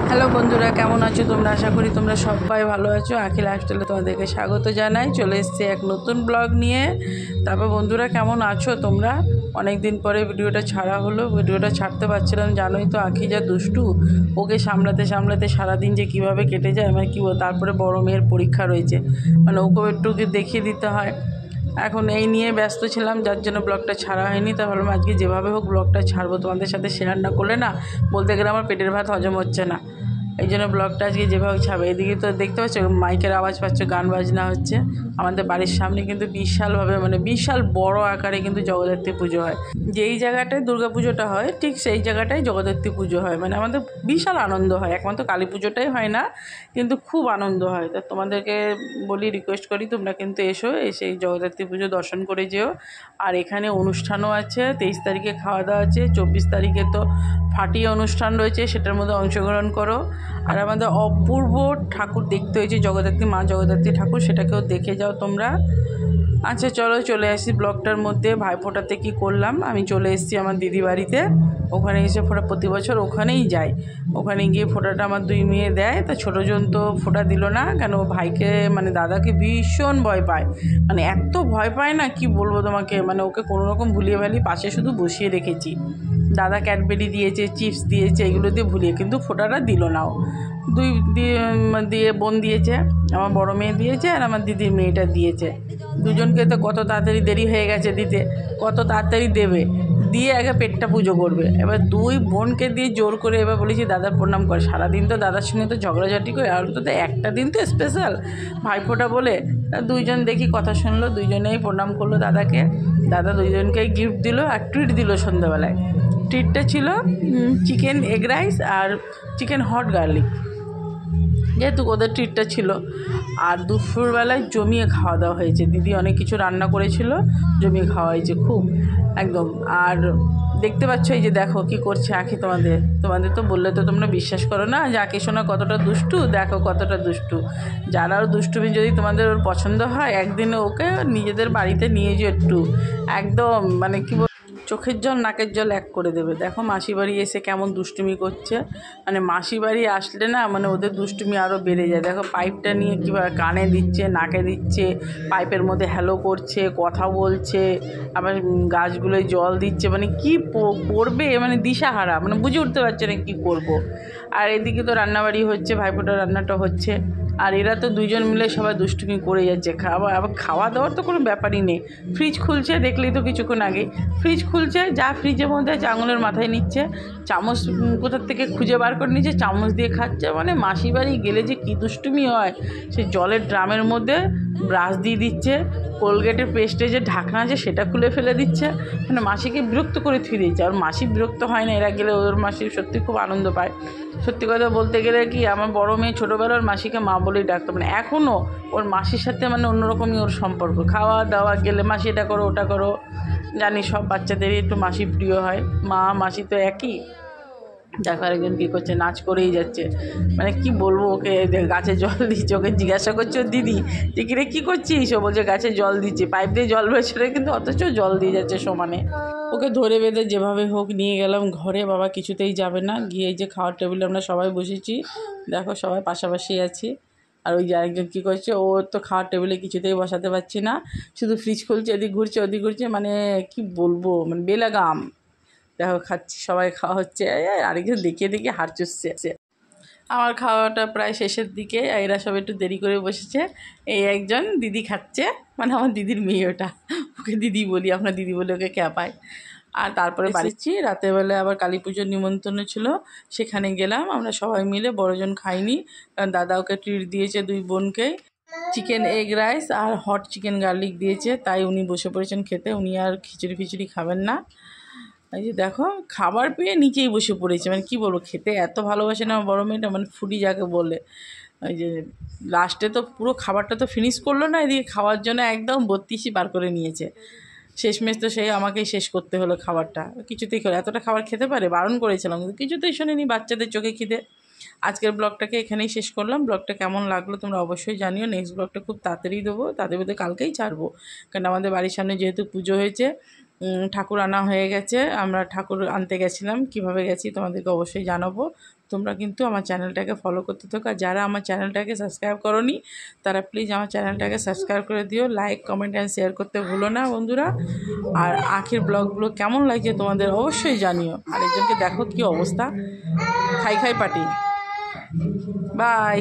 Hello বন্ধুরা, কেমন আছো তোমরা? আশা করি তোমরা সবাই ভালো আছো। আখি লাইফস্টাইলে তোমাদেরকে স্বাগত জানাই। চলে এসেছি এক নতুন ব্লগ নিয়ে। তারপর বন্ধুরা, কেমন আছো তোমরা? অনেক দিন পরে ভিডিওটা ছাড়া হলো। ভিডিওটা ছাড়তে পারছিলাম, জানোই তো আখি যা দুষ্টু। ওকে সামলাতে সামলাতে সারাদিন যে কীভাবে কেটে যায় মানে কী বল। তারপরে বড় মেয়ের পরীক্ষা রয়েছে, মানে ওকেও একটু দেখিয়ে দিতে হয়। এখন এই নিয়ে ব্যস্ত ছিলাম, যার জন্য ব্লগটা ছাড়া হয়নি। তা ভাবলাম আজকে যেভাবে হোক ব্লগটা ছাড়বো, তোমাদের সাথে শেয়ার না করলে না বলতে গেলে আমার পেটের ভাত হজম হচ্ছে না। এই জন্য ব্লগটা আজকে যেভাবে ছাড়বে। এদিকে তো দেখতে পাচ্ছ মাইকের আওয়াজ পাচ্ছ, গান বাজনা হচ্ছে। আমাদের বাড়ির সামনে কিন্তু বিশালভাবে মানে বিশাল বড় আকারে কিন্তু জগদ্ধাত্রী পুজো হয়। যেই জায়গাটায় দুর্গা পুজোটা হয় ঠিক সেই জায়গাটায় জগদ্ধাত্রী পুজো হয়। মানে আমাদের বিশাল আনন্দ হয়। একমাত্র কালী পুজোটাই হয় না, কিন্তু খুব আনন্দ হয়। তা তোমাদেরকে বলি, রিকোয়েস্ট করি তোমরা কিন্তু এসে এই জগদ্ধাত্রী পুজো দর্শন করে যেও। আর এখানে অনুষ্ঠানও আছে। 23 তারিখে খাওয়া দাওয়া আছে, 24 তারিখে তো ফাটিয়ে অনুষ্ঠান রয়েছে, সেটার মধ্যে অংশগ্রহণ করো। আর আমাদের অপূর্ব ঠাকুর দেখতে হয়েছে, জগদ্ধাত্রী মা জগদ্ধাত্রী ঠাকুর, সেটাকেও দেখে যাও তোমরা। আচ্ছা চলো চলে আসি ব্লগটার মধ্যে। ভাইফোঁটাতে কী করলাম, আমি চলে এসেছি আমার দিদি বাড়িতে। ওখানে এসে ফোঁটা প্রতি বছর ওখানেই যাই। ওখানে গিয়ে ফোঁটাটা আমার দুই মেয়ে দেয়। তা ছোটোজন তো ফোঁটা দিল না, কেন ভাইকে মানে দাদাকে ভীষণ ভয় পায়। মানে এত ভয় পায় না কি বলবো তোমাকে। মানে ওকে কোনো রকম ভুলিয়ে ভালি পাশে শুধু বসিয়ে রেখেছি। দাদা ক্যাডবেরি দিয়েছে, চিপস দিয়েছে, এগুলো দিয়ে ভুলিয়ে, কিন্তু ফোঁটাটা দিল না ও। দুই দিয়ে বোন দিয়েছে, আমার বড় মেয়ে দিয়েছে আর আমার দিদির মেয়েটা দিয়েছে। দুজনকে তো কত তাড়াতাড়ি দেরি হয়ে গেছে দিতে, কত তাড়াতাড়ি দেবে। দিয়ে আগে পেটটা পুজো করবে। এবার দুই বোনকে দিয়ে জোর করে এবার বলেছি দাদার প্রণাম কর। সারাদিন তো দাদার সঙ্গে তো ঝগড়াঝাটি করে, আর তো একটা দিন তো স্পেশাল ভাইফোঁটা বলে। দুইজন দেখি কথা শুনলো, দুইজনেই প্রণাম করলো দাদাকে। দাদা দুইজনকেই গিফট দিল আর ট্রিট দিল সন্ধ্যাবেলায়। ট্রিটটা ছিল চিকেন এগ রাইস আর চিকেন হট গার্লিক, যেহেতু ওদের ট্রিটটা ছিল। আর দুপুরবেলায় জমিয়ে খাওয়া দাওয়া হয়েছে। দিদি অনেক কিছু রান্না করেছিল, জমিয়ে খাওয়া হয়েছে খুব একদম। আর দেখতে পাচ্ছ এই যে দেখো কি করছে আখি। তোমাদের তো বললে তো তোমরা বিশ্বাস করো না যে আখি সোনা কতটা দুষ্টু। দেখো কতটা দুষ্টু। যারাও দুষ্টুমি যদি তোমাদের ওর পছন্দ হয়, একদিন ওকে নিজেদের বাড়িতে নিয়ে যেও একটু। একদম মানে কি চোখের জল নাকের জল এক করে দেবে। দেখো মাসি বাড়ি এসে কেমন দুষ্টুমি করছে। মানে মাসি বাড়ি আসলে না মানে ওদের দুষ্টুমি আরও বেড়ে যায়। দেখো পাইপটা নিয়ে কীভাবে কানে দিচ্ছে, নাকে দিচ্ছে, পাইপের মধ্যে হ্যালো করছে, কথা বলছে, আবার গাছগুলোয় জল দিচ্ছে। মানে কি করবে, মানে দিশাহারা, মানে বুঝে উঠতে পারছে না কী করব। আর এদিকে তো রান্নাবাড়ি হচ্ছে, ভাইফোঁটার রান্নাটা হচ্ছে। আর এরা তো দুজন মিলে সবাই দুষ্টুমি করে যাচ্ছে। আবার খাওয়া দাওয়ার তো কোনো ব্যাপারই নেই। ফ্রিজ খুলছে, দেখলেই তো কিছুক্ষণ আগে ফ্রিজ খুলছে, যা ফ্রিজের মধ্যে আছে আঙুলের মাথায় নিচ্ছে। চামচ কোথার থেকে খুঁজে বার করে নিচ্ছে, চামচ দিয়ে খাচ্ছে। মানে মাসি বাড়ি গেলে যে কী দুষ্টুমি হয়। সে জলের ড্রামের মধ্যে ব্রাশ দিয়ে দিচ্ছে, কোলগেটের পেস্টে যে ঢাকনা আছে সেটা খুলে ফেলে দিচ্ছে। মানে মাসিকে বিরক্ত করে থুয়ে দিচ্ছে। আর মাসি বিরক্ত হয় না, এরা গেলে ওর মাসি সত্যি খুব আনন্দ পায়। সত্যি কথা বলতে গেলে কি, আমার বড় মেয়ে ছোটোবেলার মাসিকে মা বলেই ডাকতো। মানে এখনও ওর মাসির সাথে মানে অন্যরকমই ওর সম্পর্ক। খাওয়া দাওয়া গেলে মাসি এটা করো ওটা করো। জানি সব বাচ্চাদেরই একটু মাসি প্রিয় হয়, মা মাসি তো একই। দেখো আরেকজন কী করছে, নাচ করেই যাচ্ছে। মানে কি বলবো, ওকে গাছে জল দিচ্ছে। ওকে জিজ্ঞাসা করছে ওর দিদি যে কিরে কী করছিস, ও বলছে গাছে জল দিচ্ছে। পাইপ দিয়ে জল বেরোচ্ছে কিন্তু অথচ জল দিয়ে যাচ্ছে সমানে। ওকে ধরে বেঁধে যেভাবে হোক নিয়ে গেলাম ঘরে। বাবা কিছুতেই যাবে না। গিয়ে এই যে খাওয়ার টেবিলে আমরা সবাই বসেছি, দেখো সবাই পাশাপাশি আছি। আর ওই যে আরেকজন কী করছে, ও তো খাওয়ার টেবিলে কিছুতেই বসাতে পারছি না, শুধু ফ্রিজ খুলছে, এদিক ঘুরছে ওদিক ঘুরছে। মানে কি বলবো, মানে বেলাগাম। দেখো খাচ্ছি, সবাই খাওয়া হচ্ছে, আরেকজন দেখিয়ে দেখিয়ে হাড় চুষছে। আমার খাওয়াটা প্রায় শেষের দিকে, এরা সব একটু দেরি করে বসেছে। এই একজন দিদি খাচ্ছে, মানে আমার দিদির মেয়ে, ওটা ওকে দিদি বলি, আপনার দিদি বলে ওকে ক্যাপায়। আর তারপরে বাড়িছি রাতেরবেলা আবার কালী পুজোর নিমন্ত্রণ ছিল, সেখানে গেলাম আমরা সবাই মিলে। বড়জন খাইনি, কারণ দাদা ওকে ট্রিট দিয়েছে দুই বোনকে, চিকেন এগ রাইস আর হট চিকেন গার্লিক দিয়েছে, তাই উনি বসে পড়েছেন খেতে। উনি আর খিচুড়ি ফিচুড়ি খাবেন না। এই যে দেখো খাবার পেয়ে নিচেই বসে পড়েছে। মানে কী বলবো, খেতে এত ভালোবাসে না আমার বড় মেয়েটা, মানে ফুডি যাকে বলে। ওই যে লাস্টে তো পুরো খাবারটা তো ফিনিশ করলো না, এদিকে খাওয়ার জন্য একদম 32ই বার করে নিয়েছে। শেষমেশ তো সেই আমাকেই শেষ করতে হলো খাবারটা। কিছুতেই করে এতটা খাবার খেতে পারে, বারণ করেছিলাম কিন্তু কিছুতেই শোনেনি, বাচ্চাদের চোখে খিদে। আজকের ব্লগটাকে এখানেই শেষ করলাম। ব্লগটা কেমন লাগলো তোমরা অবশ্যই জানিও। নেক্সট ব্লগটা খুব তাড়াতাড়ি দেবো, তাদের মধ্যে কালকেই ছাড়বো, কারণ আমাদের বাড়ির সামনে যেহেতু পুজো হয়েছে, ঠাকুর আনা হয়ে গেছে। আমরা ঠাকুর আনতে গেছিলাম, কিভাবে গেছি তোমাদেরকে অবশ্যই জানাবো। তোমরা কিন্তু আমার চ্যানেলটাকে ফলো করতে থাকো, আর যারা আমার চ্যানেলটাকে সাবস্ক্রাইব করোনি তারা প্লিজ আমার চ্যানেলটাকে সাবস্ক্রাইব করে দিও, লাইক কমেন্ট অ্যান্ড শেয়ার করতে ভুলো না বন্ধুরা। আর আখির ব্লগগুলো কেমন লাগছে তোমাদের অবশ্যই জানিও। আরেকজনকে দেখো কি অবস্থা, খাই পাটি। বাই।